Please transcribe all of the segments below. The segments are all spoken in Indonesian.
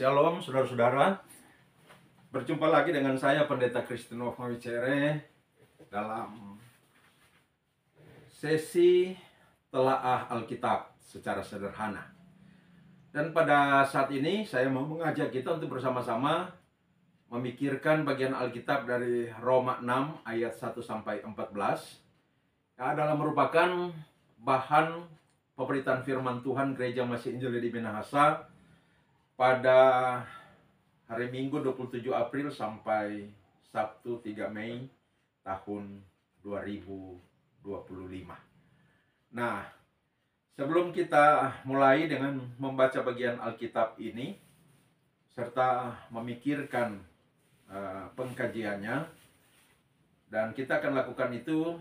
Shalom saudara-saudara. Berjumpa lagi dengan saya Pendeta Kristino Mawicere dalam sesi telaah Alkitab secara sederhana. Dan pada saat ini saya mau mengajak kita untuk bersama-sama memikirkan bagian Alkitab dari Roma 6 ayat 1 sampai 14 yang adalah merupakan bahan pemberitaan firman Tuhan Gereja Masih Injil di Minahasa pada hari Minggu 27 April sampai Sabtu 3 Mei tahun 2025. Nah, sebelum kita mulai dengan membaca bagian Alkitab ini serta memikirkan pengkajiannya, dan kita akan lakukan itu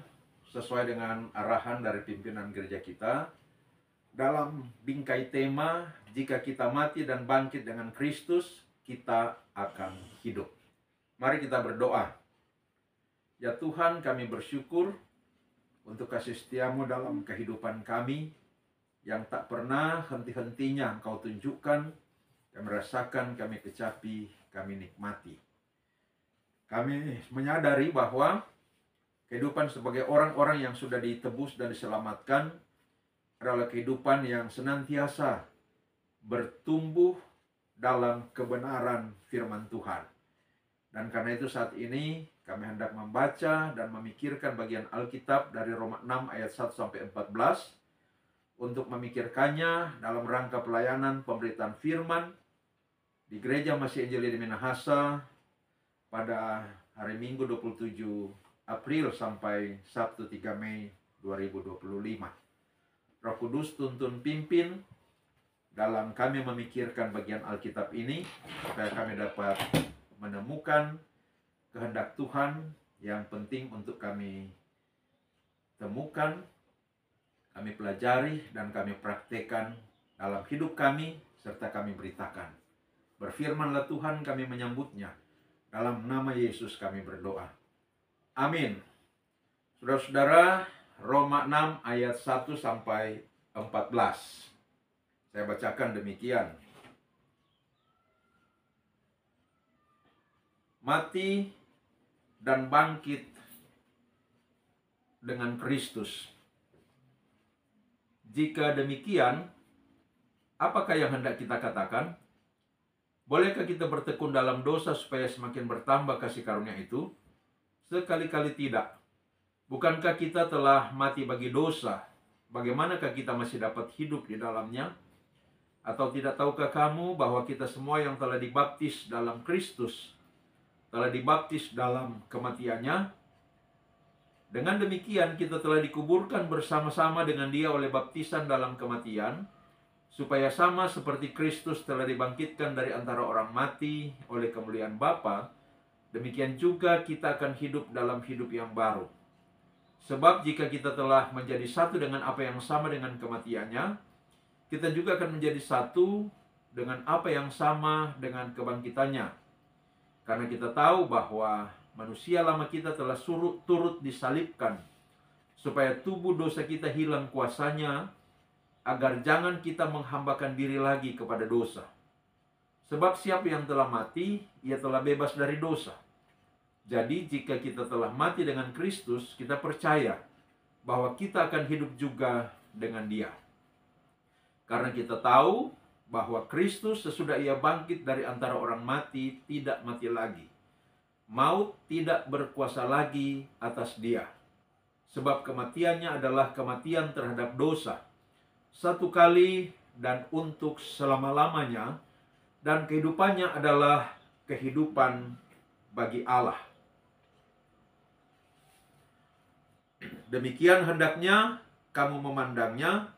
sesuai dengan arahan dari pimpinan gereja kita dalam bingkai tema, jika kita mati dan bangkit dengan Kristus, kita akan hidup. Mari kita berdoa. Ya Tuhan, kami bersyukur untuk kasih setiamu dalam kehidupan kami yang tak pernah henti-hentinya Engkau tunjukkan, kami rasakan, kami kecapi, kami nikmati. Kami menyadari bahwa kehidupan sebagai orang-orang yang sudah ditebus dan diselamatkan adalah kehidupan yang senantiasa bertumbuh dalam kebenaran firman Tuhan. Dan karena itu saat ini kami hendak membaca dan memikirkan bagian Alkitab dari Roma 6 ayat 1 sampai 14 untuk memikirkannya dalam rangka pelayanan pemberitaan firman di Gereja Masih Injil di Minahasa pada hari Minggu 27 April sampai Sabtu 3 Mei 2025. Roh Kudus tuntun pimpin dalam kami memikirkan bagian Alkitab ini, supaya kami dapat menemukan kehendak Tuhan yang penting untuk kami temukan, kami pelajari, dan kami praktekkan dalam hidup kami, serta kami beritakan. Berfirmanlah Tuhan, kami menyambutnya. Dalam nama Yesus kami berdoa. Amin. Saudara-saudara, Roma 6 ayat 1 sampai 14. Saya bacakan demikian. Mati dan bangkit dengan Kristus. Jika demikian, apakah yang hendak kita katakan? Bolehkah kita bertekun dalam dosa supaya semakin bertambah kasih karunia itu? Sekali-kali tidak. Bukankah kita telah mati bagi dosa? Bagaimanakah kita masih dapat hidup di dalamnya? Atau tidak tahukah kamu bahwa kita semua yang telah dibaptis dalam Kristus telah dibaptis dalam kematiannya? Dengan demikian kita telah dikuburkan bersama-sama dengan Dia oleh baptisan dalam kematian, supaya sama seperti Kristus telah dibangkitkan dari antara orang mati oleh kemuliaan Bapa, demikian juga kita akan hidup dalam hidup yang baru. Sebab jika kita telah menjadi satu dengan apa yang sama dengan kematiannya, kita juga akan menjadi satu dengan apa yang sama dengan kebangkitannya. Karena kita tahu bahwa manusia lama kita telah turut disalibkan, supaya tubuh dosa kita hilang kuasanya, agar jangan kita menghambakan diri lagi kepada dosa. Sebab siapa yang telah mati, ia telah bebas dari dosa. Jadi jika kita telah mati dengan Kristus, kita percaya bahwa kita akan hidup juga dengan Dia. Karena kita tahu bahwa Kristus sesudah Ia bangkit dari antara orang mati tidak mati lagi. Maut tidak berkuasa lagi atas Dia. Sebab kematiannya adalah kematian terhadap dosa, satu kali dan untuk selama-lamanya, dan kehidupannya adalah kehidupan bagi Allah. Demikian hendaknya kamu memandangnya,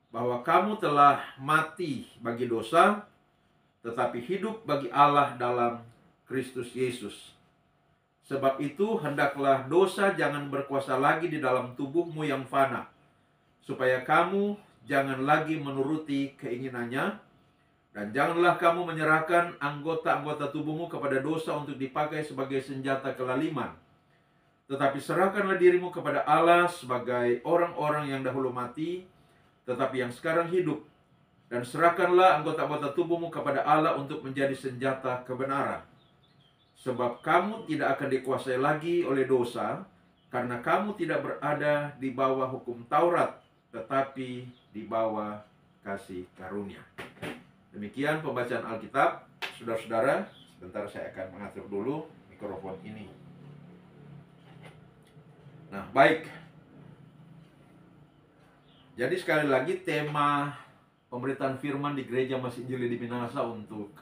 bahwa kamu telah mati bagi dosa, tetapi hidup bagi Allah dalam Kristus Yesus. Sebab itu hendaklah dosa jangan berkuasa lagi di dalam tubuhmu yang fana, supaya kamu jangan lagi menuruti keinginannya, dan janganlah kamu menyerahkan anggota-anggota tubuhmu kepada dosa untuk dipakai sebagai senjata kelaliman. Tetapi serahkanlah dirimu kepada Allah sebagai orang-orang yang dahulu mati, tetapi yang sekarang hidup. Dan serahkanlah anggota-anggota tubuhmu kepada Allah untuk menjadi senjata kebenaran. Sebab kamu tidak akan dikuasai lagi oleh dosa, karena kamu tidak berada di bawah hukum Taurat, tetapi di bawah kasih karunia. Demikian pembacaan Alkitab. Saudara-saudara, sebentar saya akan mengatur dulu mikrofon ini. Nah, baik. Jadi sekali lagi tema pemberitaan firman di Gereja Masih Injili di Minahasa untuk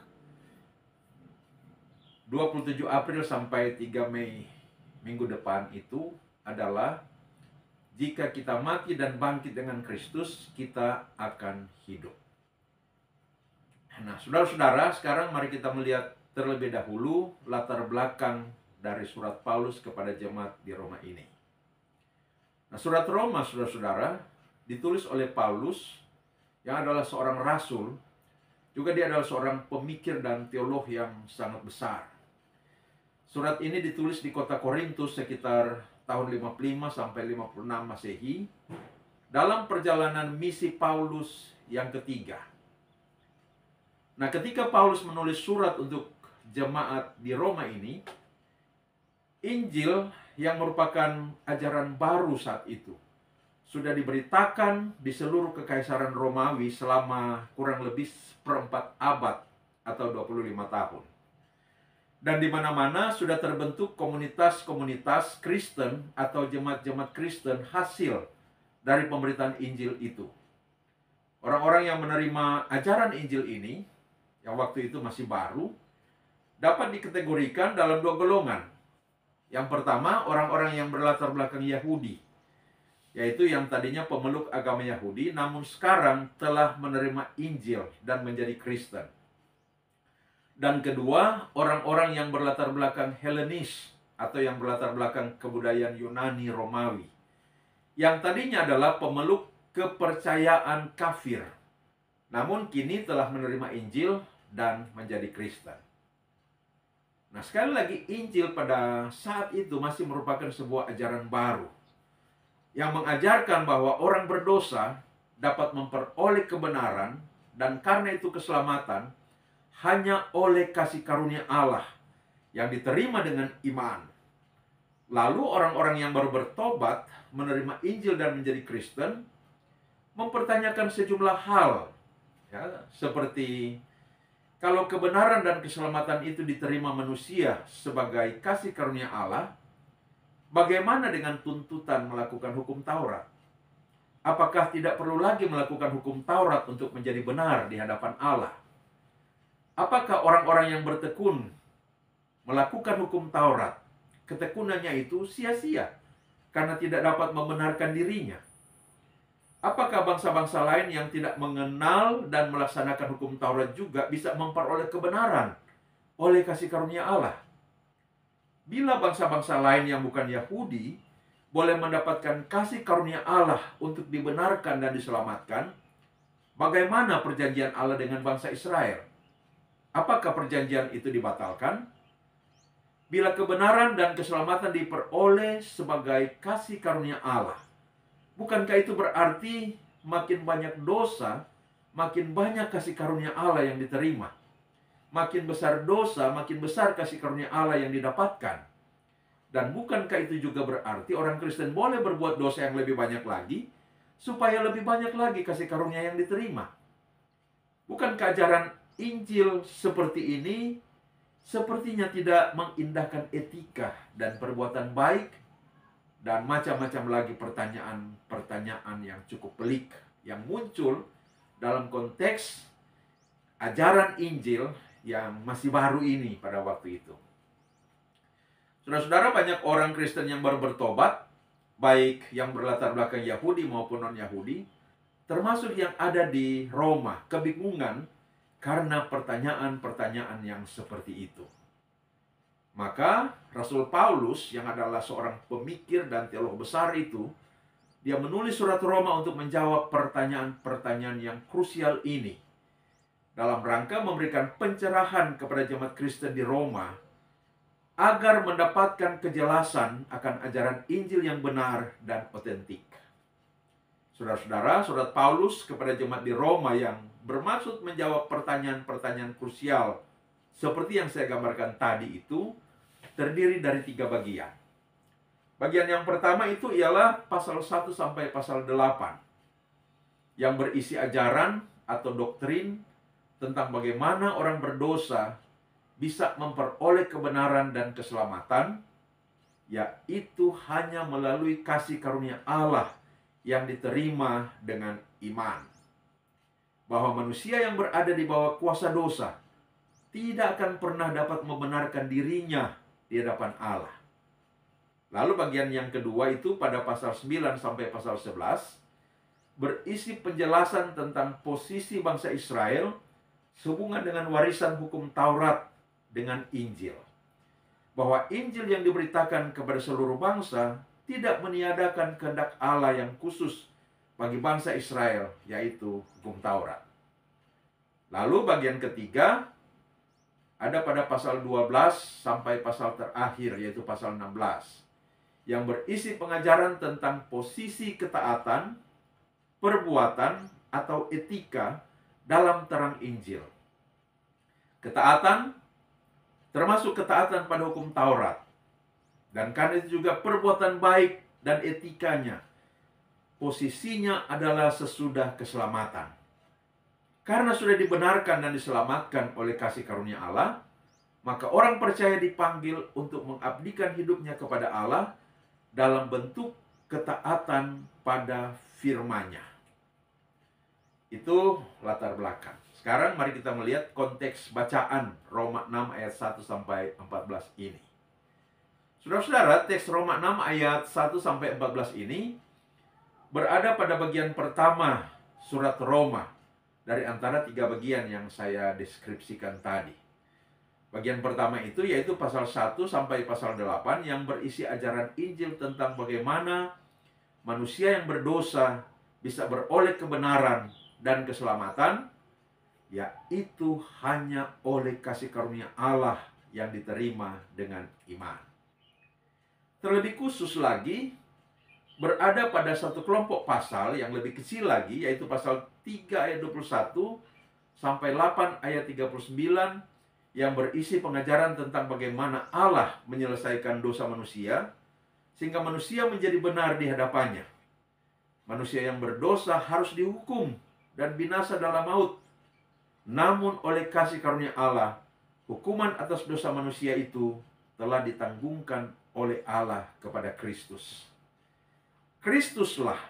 27 April sampai 3 Mei minggu depan itu adalah jika kita mati dan bangkit dengan Kristus, kita akan hidup. Nah, saudara-saudara, sekarang mari kita melihat terlebih dahulu latar belakang dari surat Paulus kepada jemaat di Roma ini. Nah, surat Roma, saudara-saudara, ditulis oleh Paulus yang adalah seorang rasul, juga dia adalah seorang pemikir dan teolog yang sangat besar. Surat ini ditulis di kota Korintus sekitar tahun 55 sampai 56 Masehi dalam perjalanan misi Paulus yang ketiga. Nah, ketika Paulus menulis surat untuk jemaat di Roma ini, Injil yang merupakan ajaran baru saat itu sudah diberitakan di seluruh kekaisaran Romawi selama kurang lebih seperempat abad atau 25 tahun. Dan di mana-mana sudah terbentuk komunitas-komunitas Kristen atau jemaat-jemaat Kristen hasil dari pemberitaan Injil itu. Orang-orang yang menerima ajaran Injil ini, yang waktu itu masih baru, dapat dikategorikan dalam dua golongan. Yang pertama, orang-orang yang berlatar belakang Yahudi, yaitu yang tadinya pemeluk agama Yahudi, namun sekarang telah menerima Injil dan menjadi Kristen. Dan kedua, orang-orang yang berlatar belakang Helenis, atau yang berlatar belakang kebudayaan Yunani Romawi, yang tadinya adalah pemeluk kepercayaan kafir, namun kini telah menerima Injil dan menjadi Kristen. Nah, sekali lagi, Injil pada saat itu masih merupakan sebuah ajaran baru yang mengajarkan bahwa orang berdosa dapat memperoleh kebenaran dan karena itu keselamatan hanya oleh kasih karunia Allah yang diterima dengan iman. Lalu orang-orang yang baru bertobat menerima Injil dan menjadi Kristen mempertanyakan sejumlah hal, ya, seperti kalau kebenaran dan keselamatan itu diterima manusia sebagai kasih karunia Allah, bagaimana dengan tuntutan melakukan hukum Taurat? Apakah tidak perlu lagi melakukan hukum Taurat untuk menjadi benar di hadapan Allah? Apakah orang-orang yang bertekun melakukan hukum Taurat, ketekunannya itu sia-sia karena tidak dapat membenarkan dirinya? Apakah bangsa-bangsa lain yang tidak mengenal dan melaksanakan hukum Taurat juga bisa memperoleh kebenaran oleh kasih karunia Allah? Bila bangsa-bangsa lain yang bukan Yahudi boleh mendapatkan kasih karunia Allah untuk dibenarkan dan diselamatkan, bagaimana perjanjian Allah dengan bangsa Israel? Apakah perjanjian itu dibatalkan? Bila kebenaran dan keselamatan diperoleh sebagai kasih karunia Allah, bukankah itu berarti makin banyak dosa, makin banyak kasih karunia Allah yang diterima? Makin besar dosa, makin besar kasih karunia Allah yang didapatkan. Dan bukankah itu juga berarti orang Kristen boleh berbuat dosa yang lebih banyak lagi, supaya lebih banyak lagi kasih karunia yang diterima? Bukankah ajaran Injil seperti ini sepertinya tidak mengindahkan etika dan perbuatan baik, dan macam-macam lagi pertanyaan-pertanyaan yang cukup pelik yang muncul dalam konteks ajaran Injil yang masih baru ini pada waktu itu. Saudara-saudara, banyak orang Kristen yang baru bertobat, baik yang berlatar belakang Yahudi maupun non-Yahudi, termasuk yang ada di Roma, kebingungan karena pertanyaan-pertanyaan yang seperti itu. Maka Rasul Paulus yang adalah seorang pemikir dan teolog besar itu, dia menulis surat Roma untuk menjawab pertanyaan-pertanyaan yang krusial ini, dalam rangka memberikan pencerahan kepada jemaat Kristen di Roma agar mendapatkan kejelasan akan ajaran Injil yang benar dan otentik. Saudara-saudara, surat Paulus kepada jemaat di Roma yang bermaksud menjawab pertanyaan-pertanyaan krusial seperti yang saya gambarkan tadi itu terdiri dari 3 bagian. Bagian yang pertama itu ialah pasal 1 sampai pasal 8 yang berisi ajaran atau doktrin tentang bagaimana orang berdosa bisa memperoleh kebenaran dan keselamatan, yaitu hanya melalui kasih karunia Allah yang diterima dengan iman. Bahwa manusia yang berada di bawah kuasa dosa tidak akan pernah dapat membenarkan dirinya di hadapan Allah. Lalu bagian yang kedua itu pada pasal 9 sampai pasal 11 berisi penjelasan tentang posisi bangsa Israel sehubungan dengan warisan hukum Taurat dengan Injil. Bahwa Injil yang diberitakan kepada seluruh bangsa tidak meniadakan kehendak Allah yang khusus bagi bangsa Israel, yaitu hukum Taurat. Lalu bagian ketiga ada pada pasal 12 sampai pasal terakhir, yaitu pasal 16, yang berisi pengajaran tentang posisi ketaatan, perbuatan, atau etika dalam terang Injil. Ketaatan termasuk ketaatan pada hukum Taurat. Dan karena itu juga perbuatan baik dan etikanya, posisinya adalah sesudah keselamatan. Karena sudah dibenarkan dan diselamatkan oleh kasih karunia Allah, maka orang percaya dipanggil untuk mengabdikan hidupnya kepada Allah dalam bentuk ketaatan pada firman-Nya. Itu latar belakang. Sekarang mari kita melihat konteks bacaan Roma 6 ayat 1 sampai 14 ini. Saudara-saudara, teks Roma 6 ayat 1 sampai 14 ini berada pada bagian pertama surat Roma dari antara 3 bagian yang saya deskripsikan tadi. Bagian pertama itu yaitu pasal 1 sampai pasal 8 yang berisi ajaran Injil tentang bagaimana manusia yang berdosa bisa beroleh kebenaran dan keselamatan, yaitu hanya oleh kasih karunia Allah yang diterima dengan iman. Terlebih khusus lagi, berada pada satu kelompok pasal yang lebih kecil lagi, yaitu pasal 3 ayat 21 sampai 8 ayat 39, yang berisi pengajaran tentang bagaimana Allah menyelesaikan dosa manusia, sehingga manusia menjadi benar di hadapannya. Manusia yang berdosa harus dihukum dan binasa dalam maut. Namun oleh kasih karunia Allah, hukuman atas dosa manusia itu telah ditanggungkan oleh Allah kepada Kristus. Kristuslah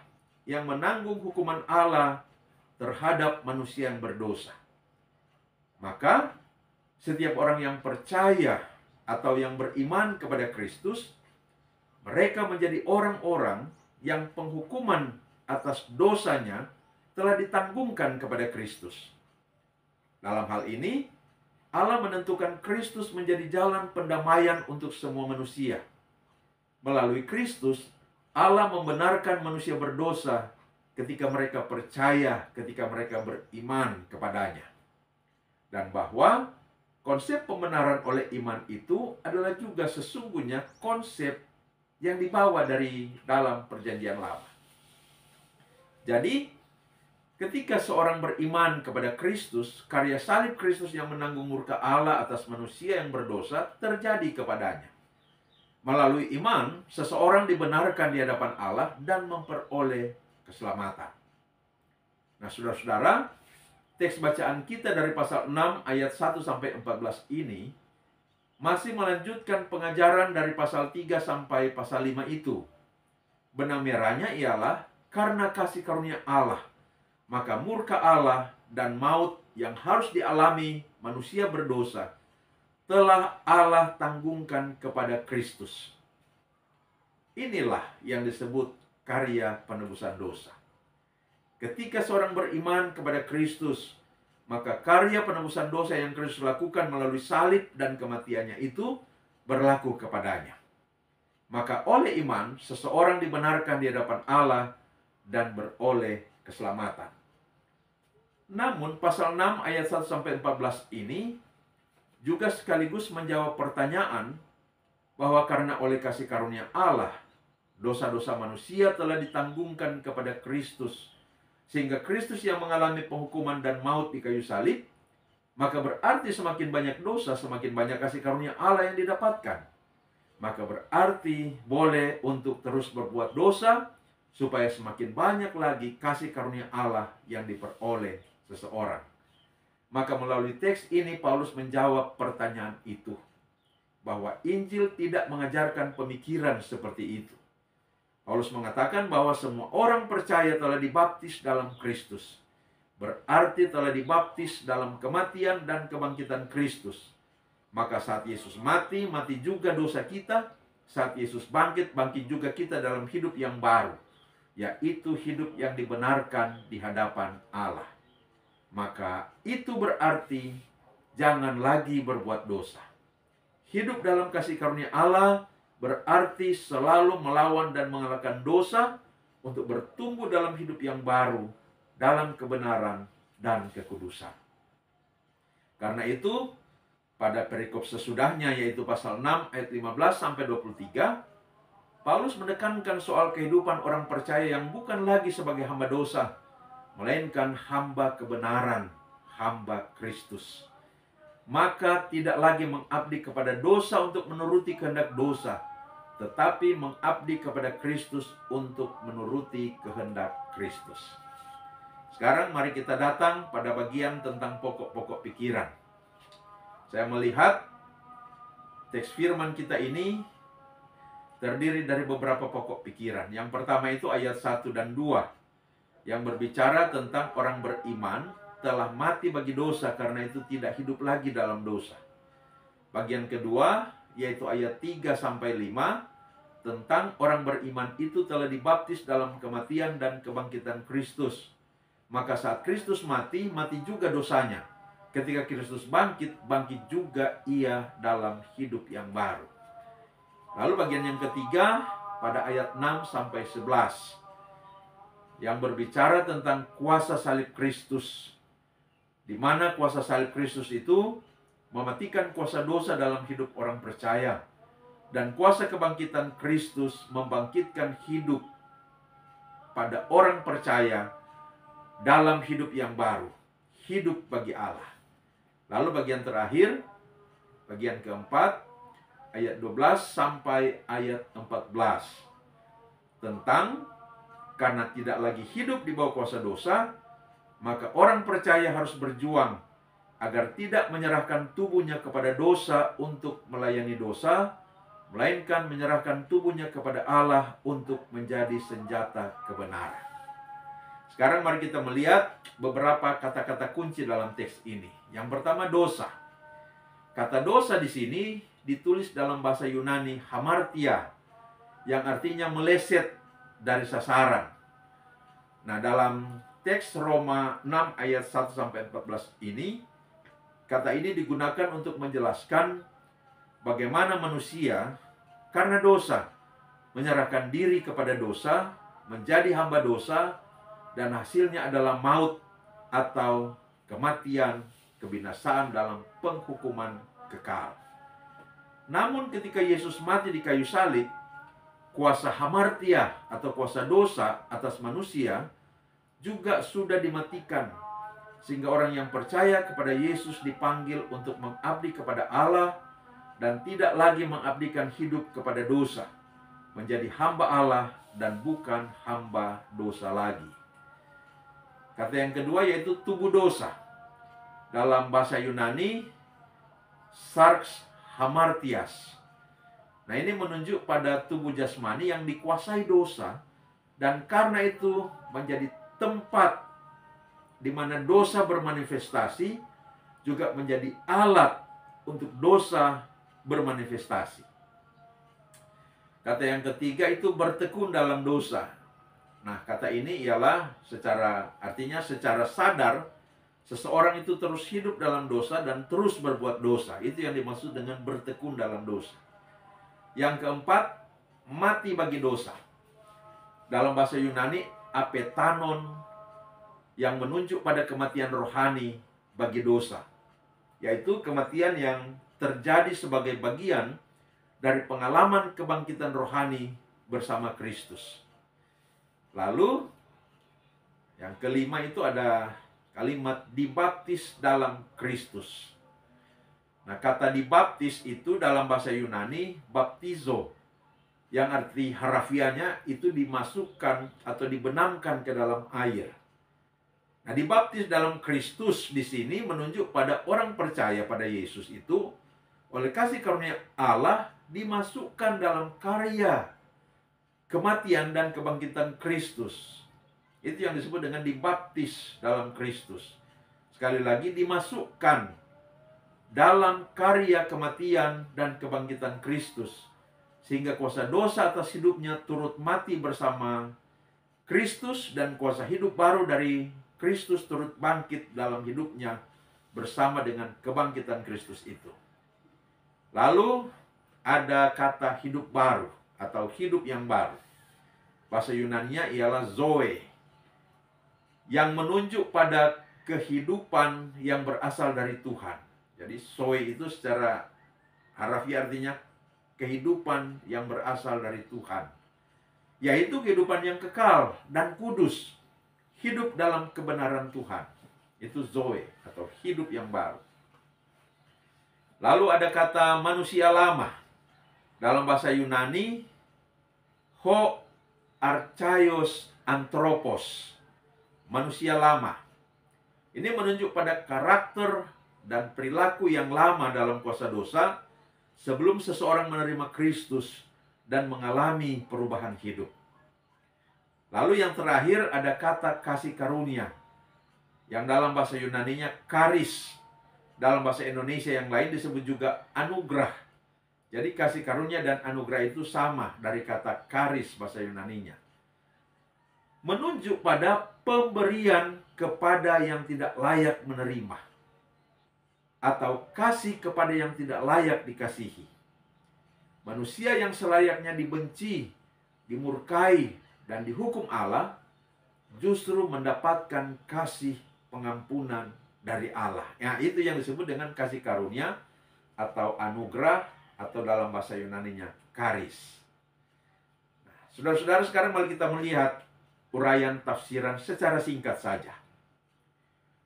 yang menanggung hukuman Allah terhadap manusia yang berdosa. Maka setiap orang yang percaya atau yang beriman kepada Kristus, mereka menjadi orang-orang yang penghukuman atas dosanya telah ditanggungkan kepada Kristus. Dalam hal ini, Allah menentukan Kristus menjadi jalan pendamaian untuk semua manusia. Melalui Kristus, Allah membenarkan manusia berdosa ketika mereka percaya, ketika mereka beriman kepadanya. Dan bahwa konsep pembenaran oleh iman itu adalah juga sesungguhnya konsep yang dibawa dari dalam Perjanjian Lama. Jadi, ketika seorang beriman kepada Kristus, karya salib Kristus yang menanggung murka Allah atas manusia yang berdosa terjadi kepadanya. Melalui iman, seseorang dibenarkan di hadapan Allah dan memperoleh keselamatan. Nah, saudara-saudara, teks bacaan kita dari pasal 6 ayat 1 sampai 14 ini masih melanjutkan pengajaran dari pasal 3 sampai pasal 5 itu. Benang merahnya ialah karena kasih karunia Allah, maka murka Allah dan maut yang harus dialami manusia berdosa telah Allah tanggungkan kepada Kristus. Inilah yang disebut karya penebusan dosa. Ketika seorang beriman kepada Kristus, maka karya penebusan dosa yang Kristus lakukan melalui salib dan kematiannya itu berlaku kepadanya. Maka oleh iman, seseorang dibenarkan di hadapan Allah dan beroleh keselamatan. Namun pasal 6 ayat 1 sampai 14 ini juga sekaligus menjawab pertanyaan bahwa karena oleh kasih karunia Allah, dosa-dosa manusia telah ditanggungkan kepada Kristus, sehingga Kristus yang mengalami penghukuman dan maut di kayu salib, maka berarti semakin banyak dosa, semakin banyak kasih karunia Allah yang didapatkan. Maka berarti boleh untuk terus berbuat dosa, supaya semakin banyak lagi kasih karunia Allah yang diperoleh seseorang. Maka melalui teks ini Paulus menjawab pertanyaan itu, bahwa Injil tidak mengajarkan pemikiran seperti itu. Paulus mengatakan bahwa semua orang percaya telah dibaptis dalam Kristus. Berarti telah dibaptis dalam kematian dan kebangkitan Kristus. Maka saat Yesus mati, mati juga dosa kita. Saat Yesus bangkit, bangkit juga kita dalam hidup yang baru, yaitu hidup yang dibenarkan di hadapan Allah. Maka itu berarti jangan lagi berbuat dosa. Hidup dalam kasih karunia Allah berarti selalu melawan dan mengalahkan dosa untuk bertumbuh dalam hidup yang baru, dalam kebenaran dan kekudusan. Karena itu, pada perikop sesudahnya, yaitu pasal 6 ayat 15 sampai 23, Paulus menekankan soal kehidupan orang percaya yang bukan lagi sebagai hamba dosa, melainkan hamba kebenaran, hamba Kristus. Maka tidak lagi mengabdi kepada dosa untuk menuruti kehendak dosa, tetapi mengabdi kepada Kristus untuk menuruti kehendak Kristus. Sekarang mari kita datang pada bagian tentang pokok-pokok pikiran. Saya melihat teks firman kita ini terdiri dari beberapa pokok pikiran. Yang pertama itu ayat 1 dan 2, yang berbicara tentang orang beriman telah mati bagi dosa, karena itu tidak hidup lagi dalam dosa. Bagian kedua, yaitu ayat 3 sampai 5, tentang orang beriman itu telah dibaptis dalam kematian dan kebangkitan Kristus. Maka saat Kristus mati, mati juga dosanya. Ketika Kristus bangkit, bangkit juga ia dalam hidup yang baru. Lalu bagian yang ketiga, pada ayat 6 sampai 11, yang berbicara tentang kuasa salib Kristus, di mana kuasa salib Kristus itu mematikan kuasa dosa dalam hidup orang percaya, dan kuasa kebangkitan Kristus membangkitkan hidup pada orang percaya dalam hidup yang baru, hidup bagi Allah. Lalu bagian terakhir, bagian keempat, ayat 12 sampai ayat 14, tentang karena tidak lagi hidup di bawah kuasa dosa, maka orang percaya harus berjuang agar tidak menyerahkan tubuhnya kepada dosa untuk melayani dosa, melainkan menyerahkan tubuhnya kepada Allah untuk menjadi senjata kebenaran. Sekarang mari kita melihat beberapa kata-kata kunci dalam teks ini. Yang pertama, dosa. Kata dosa di sini ditulis dalam bahasa Yunani hamartia, yang artinya meleset dari sasaran. Nah, dalam teks Roma 6 ayat 1 sampai 14 ini, kata ini digunakan untuk menjelaskan bagaimana manusia karena dosa menyerahkan diri kepada dosa, menjadi hamba dosa, dan hasilnya adalah maut atau kematian, kebinasaan dalam penghukuman kekal. Namun ketika Yesus mati di kayu salib, kuasa hamartia atau kuasa dosa atas manusia juga sudah dimatikan, sehingga orang yang percaya kepada Yesus dipanggil untuk mengabdi kepada Allah dan tidak lagi mengabdikan hidup kepada dosa, menjadi hamba Allah dan bukan hamba dosa lagi. Kata yang kedua yaitu tubuh dosa. Dalam bahasa Yunani, sarx hamartias. Nah, ini menunjuk pada tubuh jasmani yang dikuasai dosa, dan karena itu menjadi tempat di mana dosa bermanifestasi, juga menjadi alat untuk dosa bermanifestasi. Kata yang ketiga itu bertekun dalam dosa. Nah, kata ini ialah artinya secara sadar seseorang itu terus hidup dalam dosa dan terus berbuat dosa. Itu yang dimaksud dengan bertekun dalam dosa. Yang keempat, mati bagi dosa. Dalam bahasa Yunani, apetanon, yang menunjuk pada kematian rohani bagi dosa, yaitu kematian yang terjadi sebagai bagian dari pengalaman kebangkitan rohani bersama Kristus. Lalu yang kelima itu ada kalimat dibaptis dalam Kristus. Nah, kata dibaptis itu dalam bahasa Yunani baptizo, yang arti harafiahnya itu dimasukkan atau dibenamkan ke dalam air. Nah, dibaptis dalam Kristus di sini menunjuk pada orang percaya pada Yesus itu oleh kasih karunia Allah dimasukkan dalam karya kematian dan kebangkitan Kristus. Itu yang disebut dengan dibaptis dalam Kristus. Sekali lagi, dimasukkan dalam karya kematian dan kebangkitan Kristus, sehingga kuasa dosa atas hidupnya turut mati bersama Kristus, dan kuasa hidup baru dari Kristus turut bangkit dalam hidupnya bersama dengan kebangkitan Kristus itu. Lalu ada kata hidup baru atau hidup yang baru. Bahasa Yunaninya ialah zoe, yang menunjuk pada kehidupan yang berasal dari Tuhan. Jadi zoe itu secara harafiah artinya kehidupan yang berasal dari Tuhan, yaitu kehidupan yang kekal dan kudus, hidup dalam kebenaran Tuhan. Itu zoe atau hidup yang baru. Lalu ada kata manusia lama. Dalam bahasa Yunani, ho archaios anthropos, manusia lama. Ini menunjuk pada karakter dan perilaku yang lama dalam kuasa dosa sebelum seseorang menerima Kristus dan mengalami perubahan hidup. Lalu yang terakhir ada kata kasih karunia, yang dalam bahasa Yunaninya charis. Dalam bahasa Indonesia yang lain disebut juga anugerah. Jadi kasih karunia dan anugerah itu sama dari kata charis bahasa Yunaninya. Menunjuk pada pemberian kepada yang tidak layak menerima, atau kasih kepada yang tidak layak dikasihi. Manusia yang selayaknya dibenci, dimurkai, dan dihukum Allah justru mendapatkan kasih pengampunan dari Allah. Ya, itu yang disebut dengan kasih karunia atau anugerah, atau dalam bahasa Yunaninya charis. Nah, saudara-saudara, sekarang mari kita melihat uraian tafsiran secara singkat saja.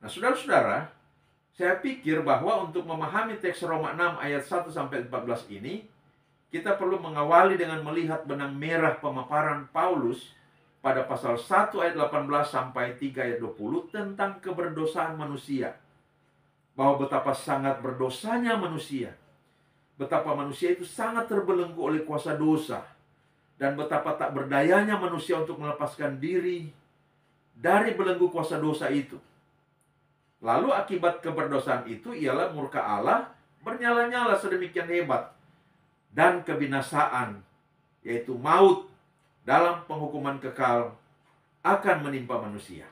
Nah, saudara-saudara, saya pikir bahwa untuk memahami teks Roma 6 ayat 1 sampai 14 ini, kita perlu mengawali dengan melihat benang merah pemaparan Paulus pada pasal 1 ayat 18 sampai 3 ayat 20 tentang keberdosaan manusia. Bahwa betapa sangat berdosanya manusia. Betapa manusia itu sangat terbelenggu oleh kuasa dosa. Dan betapa tak berdayanya manusia untuk melepaskan diri dari belenggu kuasa dosa itu. Lalu akibat keberdosaan itu ialah murka Allah bernyala-nyala sedemikian hebat, dan kebinasaan, yaitu maut dalam penghukuman kekal, akan menimpa manusia.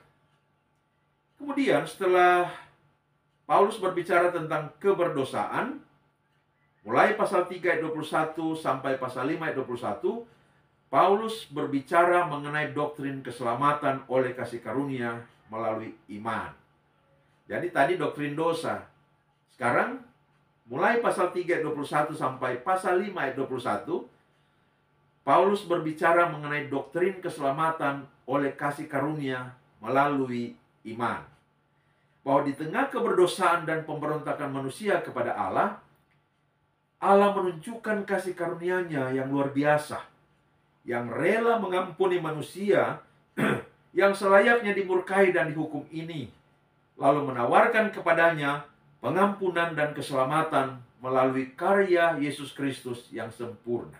Kemudian setelah Paulus berbicara tentang keberdosaan, mulai pasal 3 ayat 21 sampai pasal 5 ayat 21, Paulus berbicara mengenai doktrin keselamatan oleh kasih karunia melalui iman. Jadi tadi doktrin dosa. Sekarang mulai pasal 3 ayat 21 sampai pasal 5 ayat 21, Paulus berbicara mengenai doktrin keselamatan oleh kasih karunia melalui iman. Bahwa di tengah keberdosaan dan pemberontakan manusia kepada Allah, Allah menunjukkan kasih karunia-Nya yang luar biasa, yang rela mengampuni manusia yang selayaknya dimurkai dan dihukum ini, lalu menawarkan kepadanya pengampunan dan keselamatan melalui karya Yesus Kristus yang sempurna.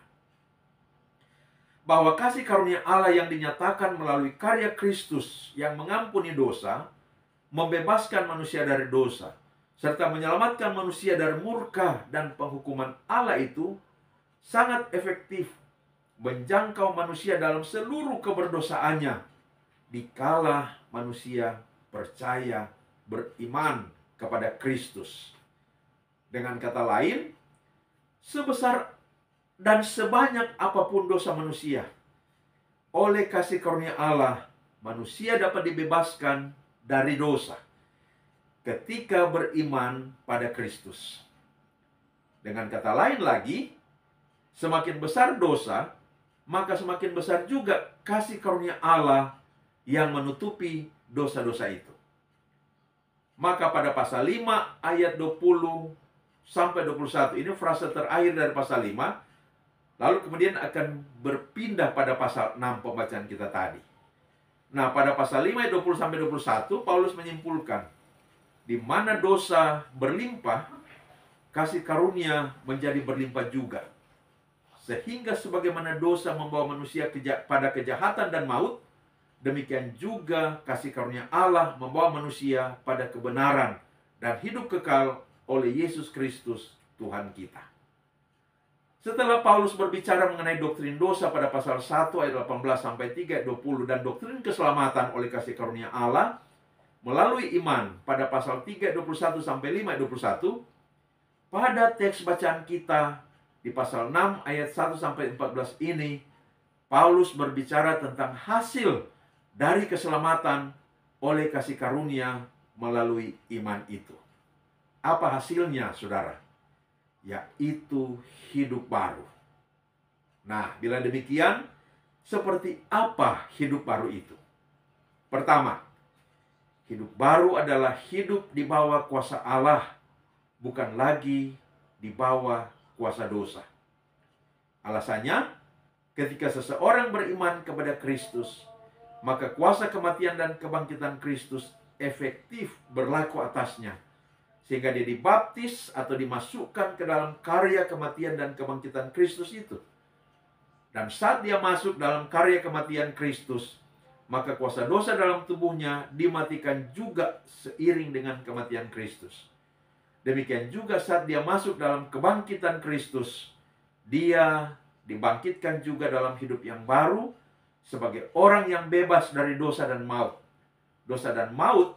Bahwa kasih karunia Allah yang dinyatakan melalui karya Kristus yang mengampuni dosa, membebaskan manusia dari dosa, serta menyelamatkan manusia dari murka dan penghukuman Allah itu sangat efektif menjangkau manusia dalam seluruh keberdosaannya, dikala manusia percaya beriman kepada Kristus. Dengan kata lain, sebesar dan sebanyak apapun dosa manusia, oleh kasih karunia Allah, manusia dapat dibebaskan dari dosa ketika beriman pada Kristus. Dengan kata lain lagi, semakin besar dosa, maka semakin besar juga kasih karunia Allah yang menutupi dosa-dosa itu. Maka pada pasal 5 ayat 20 sampai 21, ini frase terakhir dari pasal 5, lalu kemudian akan berpindah pada pasal 6 pembacaan kita tadi. Nah, pada pasal 5 ayat 20 sampai 21, Paulus menyimpulkan, di mana dosa berlimpah, kasih karunia menjadi berlimpah juga. Sehingga sebagaimana dosa membawa manusia pada kejahatan dan maut, demikian juga kasih karunia Allah membawa manusia pada kebenaran dan hidup kekal oleh Yesus Kristus Tuhan kita. Setelah Paulus berbicara mengenai doktrin dosa pada pasal 1 ayat 18 sampai 3 ayat 20 dan doktrin keselamatan oleh kasih karunia Allah melalui iman pada pasal 3 ayat 21 sampai 5 ayat 21, pada teks bacaan kita di pasal 6 ayat 1 sampai 14 ini, Paulus berbicara tentang hasil dari keselamatan oleh kasih karunia melalui iman itu. Apa hasilnya, saudara? Yaitu hidup baru. Nah, bila demikian, seperti apa hidup baru itu? Pertama, hidup baru adalah hidup di bawah kuasa Allah, bukan lagi di bawah kuasa dosa. Alasannya, ketika seseorang beriman kepada Kristus, maka kuasa kematian dan kebangkitan Kristus efektif berlaku atasnya, sehingga dia dibaptis atau dimasukkan ke dalam karya kematian dan kebangkitan Kristus itu. Dan saat dia masuk dalam karya kematian Kristus, maka kuasa dosa dalam tubuhnya dimatikan juga seiring dengan kematian Kristus. Demikian juga saat dia masuk dalam kebangkitan Kristus, dia dibangkitkan juga dalam hidup yang baru sebagai orang yang bebas dari dosa dan maut. Dosa dan maut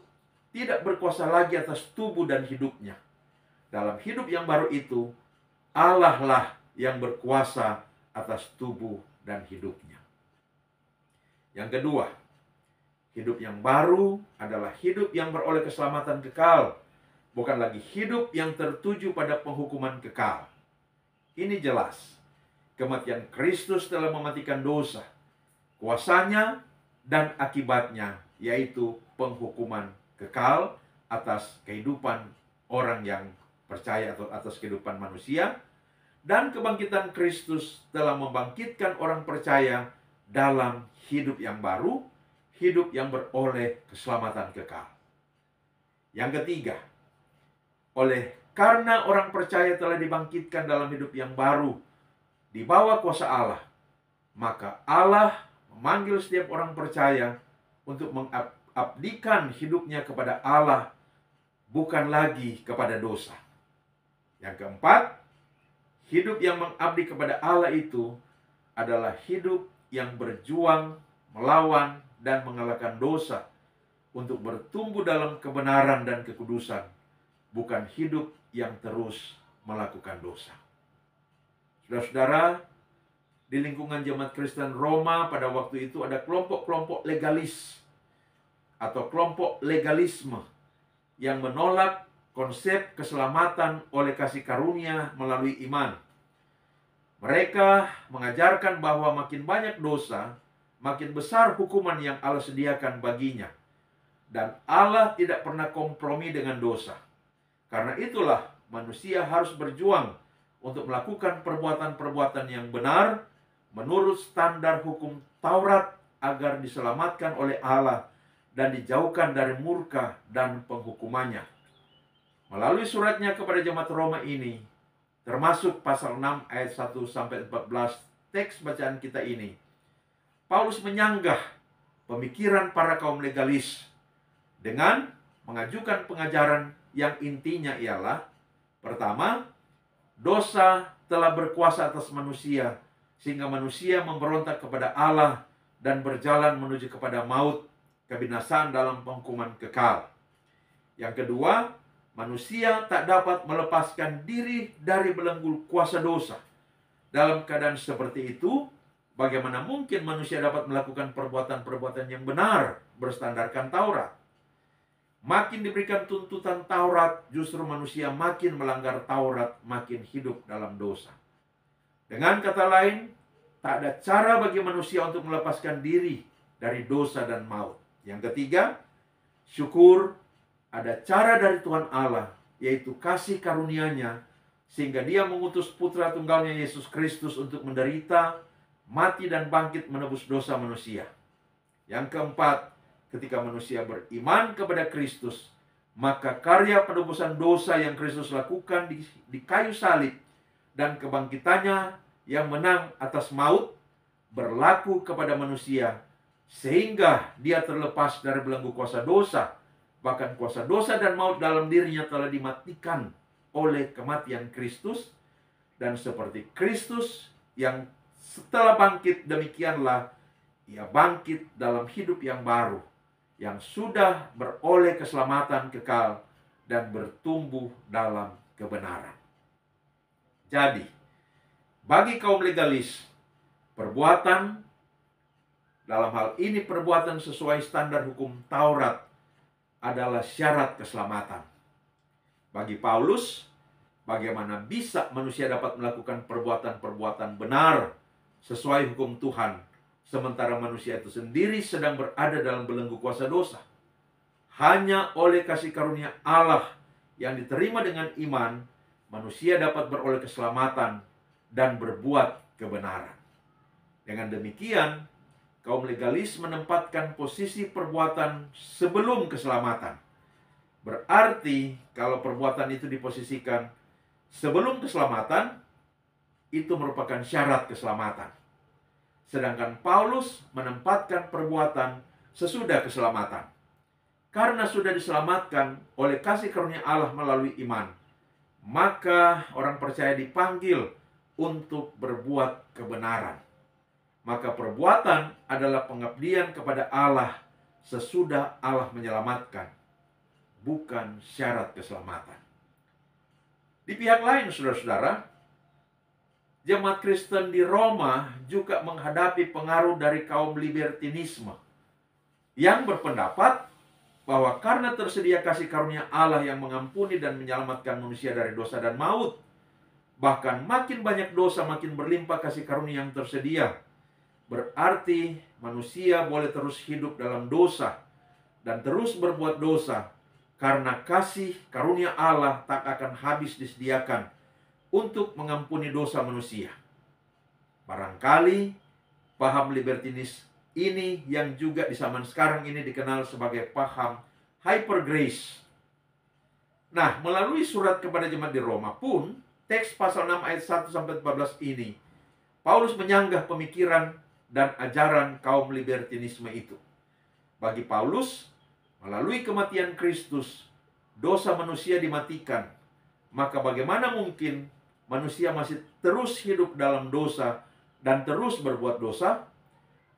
tidak berkuasa lagi atas tubuh dan hidupnya. Dalam hidup yang baru itu, Allah lah yang berkuasa atas tubuh dan hidupnya. Yang kedua, hidup yang baru adalah hidup yang beroleh keselamatan kekal, bukan lagi hidup yang tertuju pada penghukuman kekal. Ini jelas, kematian Kristus telah mematikan dosa, kuasanya dan akibatnya, yaitu penghukuman kekal atas kehidupan orang yang percaya atau atas kehidupan manusia. Dan kebangkitan Kristus telah membangkitkan orang percaya dalam hidup yang baru, hidup yang beroleh keselamatan kekal. Yang ketiga, karena orang percaya telah dibangkitkan dalam hidup yang baru di bawah kuasa Allah, maka Allah memanggil setiap orang percaya untuk mengabdikan hidupnya kepada Allah, bukan lagi kepada dosa. Yang keempat, hidup yang mengabdi kepada Allah itu adalah hidup yang berjuang, melawan, dan mengalahkan dosa untuk bertumbuh dalam kebenaran dan kekudusan, bukan hidup yang terus melakukan dosa. Saudara-saudara, di lingkungan jemaat Kristen Roma pada waktu itu ada kelompok-kelompok legalis atau kelompok legalisme yang menolak konsep keselamatan oleh kasih karunia melalui iman. Mereka mengajarkan bahwa makin banyak dosa, makin besar hukuman yang Allah sediakan baginya. Dan Allah tidak pernah kompromi dengan dosa. Karena itulah manusia harus berjuang untuk melakukan perbuatan-perbuatan yang benar menurut standar hukum Taurat agar diselamatkan oleh Allah dan dijauhkan dari murka dan penghukumannya. Melalui suratnya kepada jemaat Roma ini, termasuk pasal 6 ayat 1 sampai 14 teks bacaan kita ini, Paulus menyanggah pemikiran para kaum legalis dengan mengajukan pengajaran yang intinya ialah, pertama, dosa telah berkuasa atas manusia sehingga manusia memberontak kepada Allah dan berjalan menuju kepada maut, kebinasaan dalam penghukuman kekal. Yang kedua, manusia tak dapat melepaskan diri dari belenggu kuasa dosa. Dalam keadaan seperti itu, bagaimana mungkin manusia dapat melakukan perbuatan-perbuatan yang benar berstandarkan Taurat? Makin diberikan tuntutan Taurat, justru manusia makin melanggar Taurat, makin hidup dalam dosa. Dengan kata lain, tak ada cara bagi manusia untuk melepaskan diri dari dosa dan maut. Yang ketiga, syukur ada cara dari Tuhan Allah, yaitu kasih karunia-Nya, sehingga Dia mengutus Putra Tunggalnya Yesus Kristus untuk menderita, mati dan bangkit menebus dosa manusia. Yang keempat, ketika manusia beriman kepada Kristus, maka karya penebusan dosa yang Kristus lakukan di kayu salib dan kebangkitannya yang menang atas maut berlaku kepada manusia, sehingga dia terlepas dari belenggu kuasa dosa. Bahkan kuasa dosa dan maut dalam dirinya telah dimatikan oleh kematian Kristus. Dan seperti Kristus yang setelah bangkit, demikianlah ia bangkit dalam hidup yang baru, yang sudah beroleh keselamatan kekal dan bertumbuh dalam kebenaran. Jadi, bagi kaum legalis, perbuatan, dalam hal ini perbuatan sesuai standar hukum Taurat, adalah syarat keselamatan. Bagi Paulus, bagaimana bisa manusia dapat melakukan perbuatan-perbuatan benar sesuai hukum Tuhan, sementara manusia itu sendiri sedang berada dalam belenggu kuasa dosa? Hanya oleh kasih karunia Allah yang diterima dengan iman, manusia dapat beroleh keselamatan dan berbuat kebenaran. Dengan demikian, kaum legalis menempatkan posisi perbuatan sebelum keselamatan. Berarti kalau perbuatan itu diposisikan sebelum keselamatan, itu merupakan syarat keselamatan. Sedangkan Paulus menempatkan perbuatan sesudah keselamatan. Karena sudah diselamatkan oleh kasih karunia Allah melalui iman, maka orang percaya dipanggil untuk berbuat kebenaran. Maka perbuatan adalah pengabdian kepada Allah sesudah Allah menyelamatkan, bukan syarat keselamatan. Di pihak lain, saudara-saudara, jemaat Kristen di Roma juga menghadapi pengaruh dari kaum libertinisme yang berpendapat bahwa karena tersedia kasih karunia Allah yang mengampuni dan menyelamatkan manusia dari dosa dan maut, bahkan makin banyak dosa makin berlimpah kasih karunia yang tersedia. Berarti manusia boleh terus hidup dalam dosa dan terus berbuat dosa, karena kasih karunia Allah tak akan habis disediakan untuk mengampuni dosa manusia. Barangkali paham libertinis ini yang juga di zaman sekarang ini dikenal sebagai paham hyper grace. Nah, melalui surat kepada jemaat di Roma pun, teks pasal 6 ayat 1-14 ini, Paulus menyanggah pemikiran dan ajaran kaum libertinisme itu. Bagi Paulus, melalui kematian Kristus, dosa manusia dimatikan. Maka bagaimana mungkin manusia masih terus hidup dalam dosa dan terus berbuat dosa?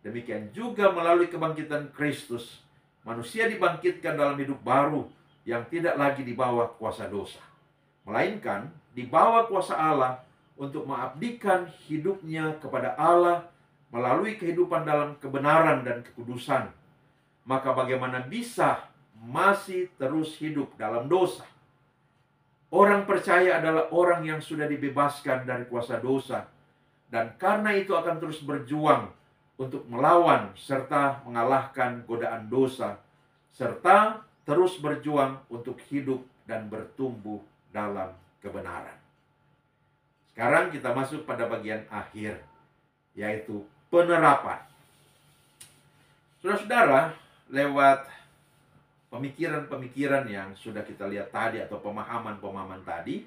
Demikian juga melalui kebangkitan Kristus, manusia dibangkitkan dalam hidup baru yang tidak lagi di bawah kuasa dosa, melainkan di bawah kuasa Allah untuk mengabdikan hidupnya kepada Allah melalui kehidupan dalam kebenaran dan kekudusan. Maka bagaimana bisa masih terus hidup dalam dosa? Orang percaya adalah orang yang sudah dibebaskan dari kuasa dosa, dan karena itu akan terus berjuang untuk melawan serta mengalahkan godaan dosa, serta terus berjuang untuk hidup dan bertumbuh dalam kebenaran. Sekarang kita masuk pada bagian akhir, yaitu penerapan. Saudara-saudara, lewat pemikiran-pemikiran yang sudah kita lihat tadi atau pemahaman-pemahaman tadi,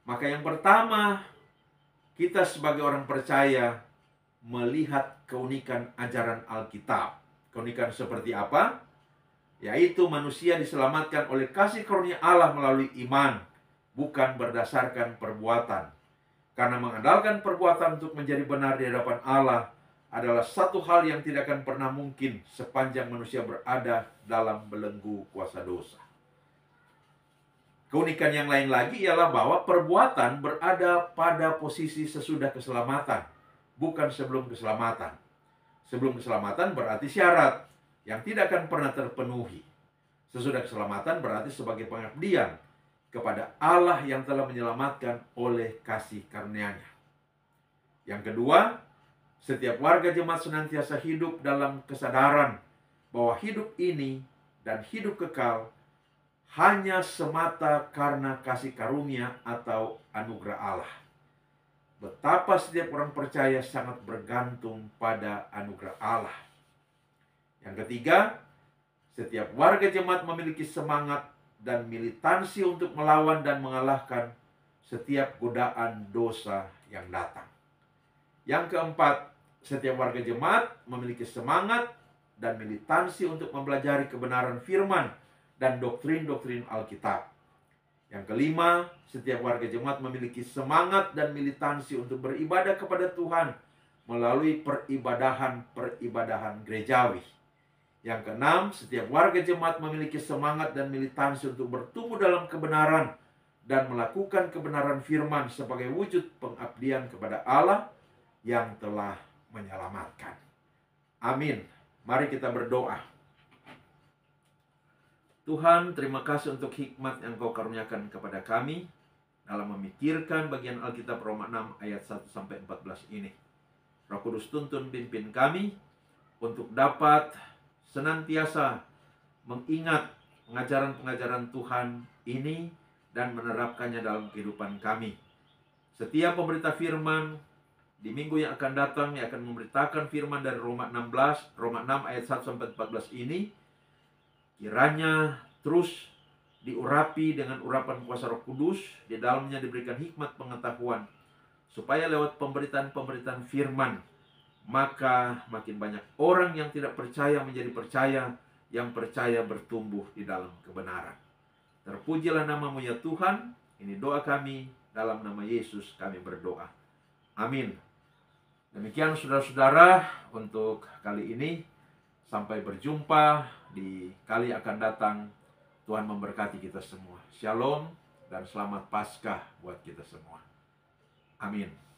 maka yang pertama, kita sebagai orang percaya melihat keunikan ajaran Alkitab. Keunikan seperti apa? Yaitu manusia diselamatkan oleh kasih karunia Allah melalui iman, bukan berdasarkan perbuatan. Karena mengandalkan perbuatan untuk menjadi benar di hadapan Allah adalah satu hal yang tidak akan pernah mungkin sepanjang manusia berada dalam belenggu kuasa dosa. Keunikan yang lain lagi ialah bahwa perbuatan berada pada posisi sesudah keselamatan, bukan sebelum keselamatan. Sebelum keselamatan berarti syarat yang tidak akan pernah terpenuhi. Sesudah keselamatan berarti sebagai pengabdian kepada Allah yang telah menyelamatkan oleh kasih karunia-Nya. Yang kedua, setiap warga jemaat senantiasa hidup dalam kesadaran bahwa hidup ini dan hidup kekal hanya semata karena kasih karunia atau anugerah Allah. Betapa setiap orang percaya sangat bergantung pada anugerah Allah. Yang ketiga, setiap warga jemaat memiliki semangat dan militansi untuk melawan dan mengalahkan setiap godaan dosa yang datang. Yang keempat, setiap warga jemaat memiliki semangat dan militansi untuk mempelajari kebenaran firman dan doktrin-doktrin Alkitab. Yang kelima, setiap warga jemaat memiliki semangat dan militansi untuk beribadah kepada Tuhan melalui peribadahan gerejawi. Yang keenam, setiap warga jemaat memiliki semangat dan militansi untuk bertumbuh dalam kebenaran dan melakukan kebenaran firman sebagai wujud pengabdian kepada Allah yang telah menyelamatkan. Amin. Mari kita berdoa. Tuhan, terima kasih untuk hikmat yang Kau karuniakan kepada kami dalam memikirkan bagian Alkitab Roma 6 ayat 1-14 ini. Roh Kudus tuntun pimpin kami untuk dapat senantiasa mengingat pengajaran-pengajaran Tuhan ini dan menerapkannya dalam kehidupan kami. Setiap pemberita firman di minggu yang akan datang yang akan memberitakan firman dari Roma 6 ayat 1-14 ini, kiranya terus diurapi dengan urapan kuasa Roh Kudus, di dalamnya diberikan hikmat pengetahuan, supaya lewat pemberitaan firman, maka makin banyak orang yang tidak percaya menjadi percaya, yang percaya bertumbuh di dalam kebenaran. Terpujilah nama-Mu ya Tuhan. Ini doa kami, dalam nama Yesus kami berdoa. Amin. Demikian saudara-saudara untuk kali ini. Sampai berjumpa di kali akan datang. Tuhan memberkati kita semua. Shalom dan selamat Paskah buat kita semua. Amin.